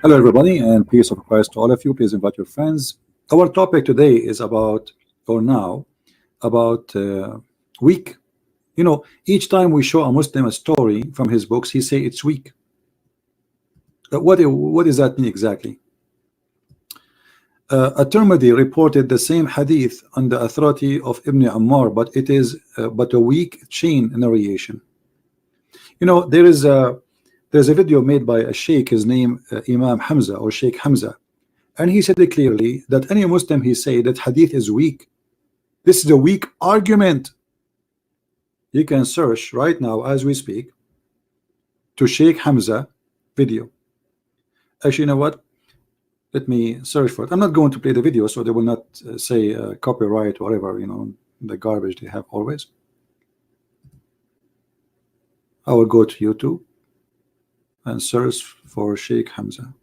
Hello, everybody, and peace of Christ to all of you. Please invite your friends. Our topic today is about, or now, about weak. You know, each time we show a Muslim a story from his books, he say it's weak. What does that mean exactly? At-Tirmidhi reported the same hadith on the authority of Ibn Ammar, but it is but a weak chain narration. You know, there's a video made by a sheikh, his name Imam Hamza or Sheikh Hamza, and he said it clearly that any Muslim, he said that hadith is weak. This is a weak argument. You can search right now as we speak to Sheikh Hamza video. Actually, you know what? Let me search for it. I'm not going to play the video, so they will not say copyright, whatever, you know, the garbage they have always. I will go to YouTube and search for Sheikh Hamza.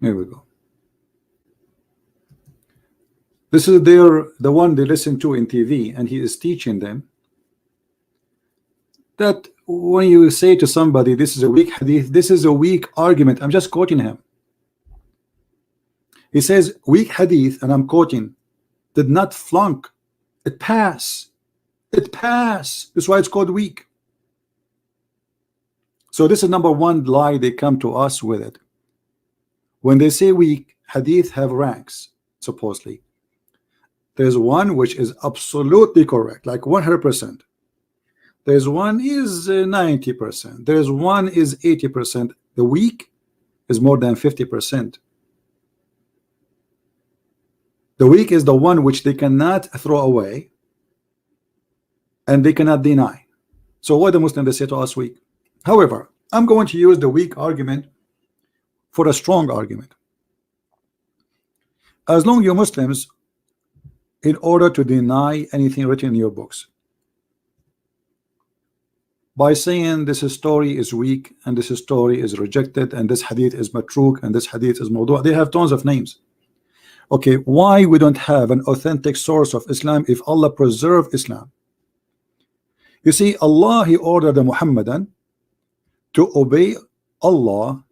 Here we go. This is the one they listen to in TV, and he is teaching them that when you say to somebody this is a weak hadith, this is a weak argument. I'm just quoting him. He says weak hadith, and I'm quoting, did not flunk, it passed. It passed. That's why it's called weak. So this is number one lie they come to us with it. When they say weak, hadith have ranks, supposedly. There's one which is absolutely correct, like 100%. There's one is 90%. There's one is 80%. The weak is more than 50%. The weak is the one which they cannot throw away and they cannot deny. So what the Muslim they say to us weak? However, I'm going to use the weak argument for a strong argument. As long as you Muslims, in order to deny anything written in your books, by saying this story is weak and this story is rejected and this hadith is matruk and this hadith is mawdu', they have tons of names. Okay, why we don't have an authentic source of Islam if Allah preserved Islam? You see, Allah, he ordered the Muhammadan to obey Allah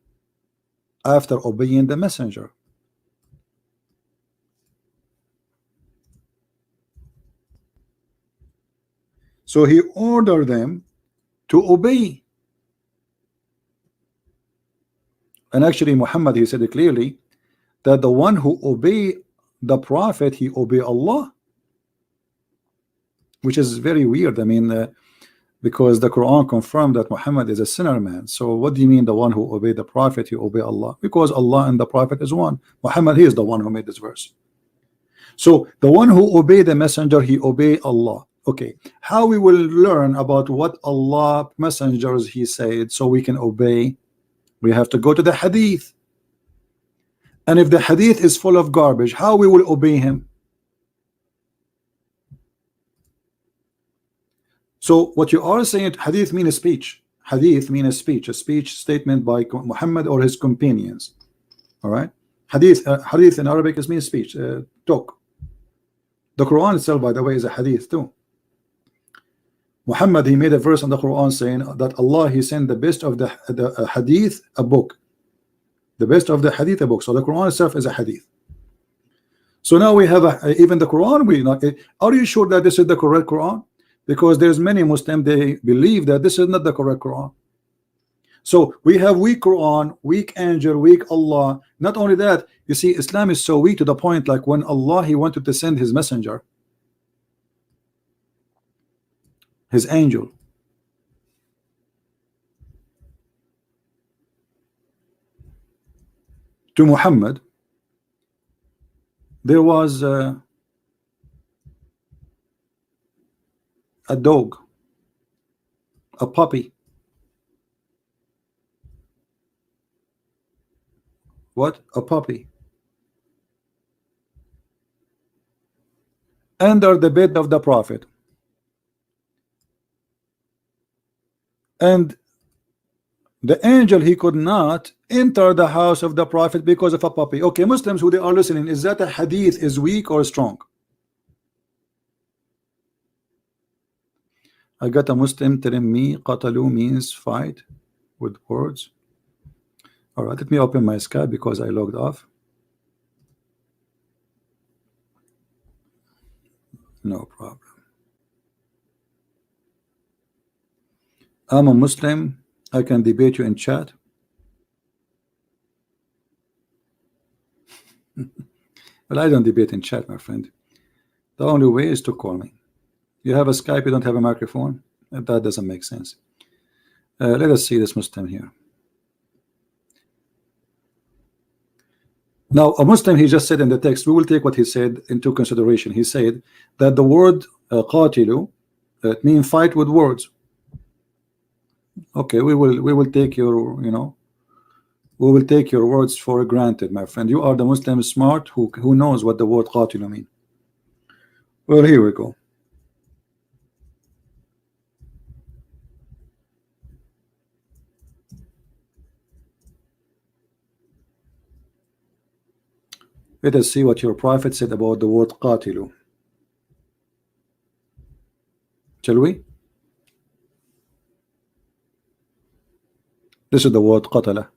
after obeying the messenger. So he ordered them to obey. And actually Muhammad, he said it clearly that the one who obey the prophet, he obey Allah, which is very weird. I mean, because the Quran confirmed that Muhammad is a sinner man. So what do you mean the one who obey the prophet, he obey Allah? Because Allah and the prophet is one. Muhammad, he is the one who made this verse. So the one who obey the messenger, he obey Allah. Okay, how we will learn about what Allah messengers he said so we can obey? We have to go to the hadith. And if the hadith is full of garbage, how we will obey him? So what you are saying, hadith means a speech. Hadith means a speech statement by Muhammad or his companions. All right, hadith in Arabic is means speech, talk. The Quran itself, by the way, is a hadith too. Muhammad, he made a verse in the Quran saying that Allah, he sent the best of the hadith, a book. The best of the hadith, a book. So the Quran itself is a hadith. So now we have even the Quran. Are you sure that this is the correct Quran? Because there's many Muslims, they believe that this is not the correct Quran. So we have weak Quran, weak angel, weak Allah. Not only that, you see, Islam is so weak to the point like when Allah, he wanted to send his messenger, his angel, to Muhammad, there was a dog, a puppy. What? A puppy under the bed of the prophet. And the angel, he could not enter the house of the prophet because of a puppy. Okay, Muslims who they are listening, is that a hadith is weak or strong? I got a Muslim telling me qatalu means fight with words. All right, let me open my Skype because I logged off. No problem. I'm a Muslim. I can debate you in chat. Well, I don't debate in chat, my friend. The only way is to call me. You have a Skype, you don't have a microphone. That doesn't make sense. Let us see this Muslim here. Now, a Muslim, he just said in the text, we will take what he said into consideration. He said that the word qatilu, it means fight with words. Okay, we will take your, we will take your words for granted, my friend. You are the Muslim smart who knows what the word qatilu mean. Well, here we go. Let us see what your prophet said about the word qatilu. Shall we? This is the word qatala.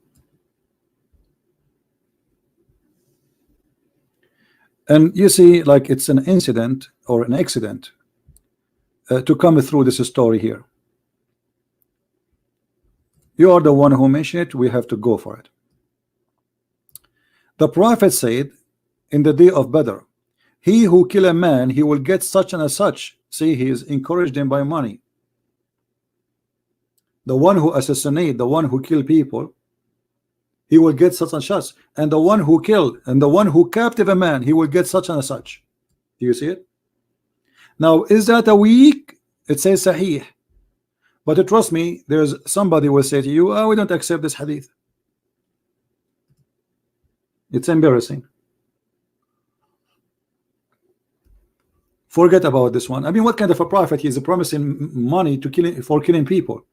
And you see, like it's an incident or an accident to come through this story here. You are the one who mentioned it. We have to go for it. The prophet said in the day of Badr, he who kill a man, he will get such and such. See, he is encouraged him by money. The one who assassinate, the one who kill people, he will get such and such. And the one who killed and the one who captive a man, he will get such and such. Do you see it? Now, is that a weak? It says Sahih. But trust me, there's somebody will say to you, oh, we don't accept this hadith. It's embarrassing. Forget about this one. I mean, what kind of a prophet? He's promising money to killing people.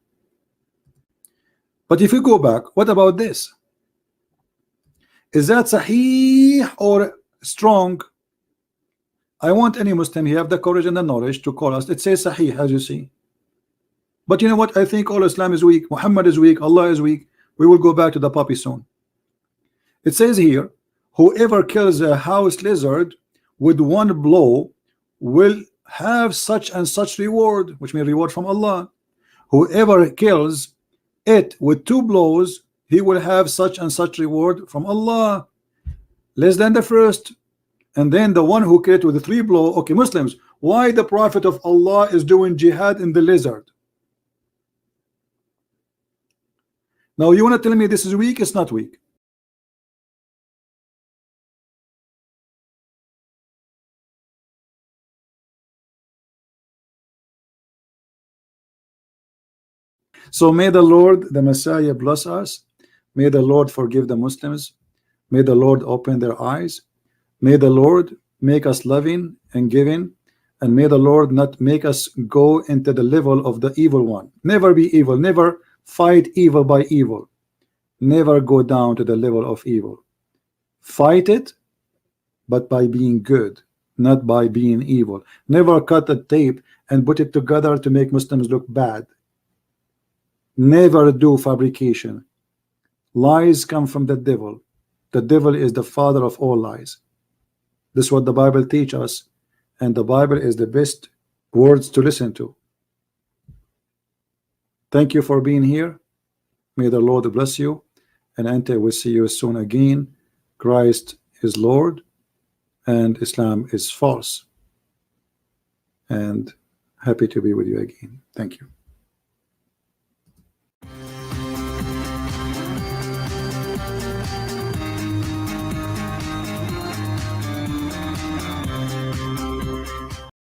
But if you go back, what about this? Is that Sahih or strong? I want any Muslim, he have the courage and the knowledge to call us. It says Sahih, as you see. But you know what? I think all Islam is weak. Muhammad is weak. Allah is weak. We will go back to the puppy soon. It says here, whoever kills a house lizard with one blow will have such and such reward, which means reward from Allah. Whoever kills it with 2 blows, he will have such and such reward from Allah, less than the first. And then the one who killed with 3 blows. Okay, Muslims, why the Prophet of Allah is doing jihad in the lizard? Now you want to tell me this is weak? It's not weak. So may the Lord, the Messiah, bless us. May the Lord forgive the Muslims. May the Lord open their eyes. May the Lord make us loving and giving. And may the Lord not make us go into the level of the evil one. Never be evil. Never fight evil by evil. Never go down to the level of evil. Fight it, but by being good, not by being evil. Never cut a tape and put it together to make Muslims look bad. Never do fabrication. Lies come from the devil. The devil is the father of all lies. This is what the Bible teaches us, and the Bible is the best words to listen to. Thank you for being here. May the Lord bless you, and until we see you soon again. Christ is Lord and Islam is false. And happy to be with you again. Thank you.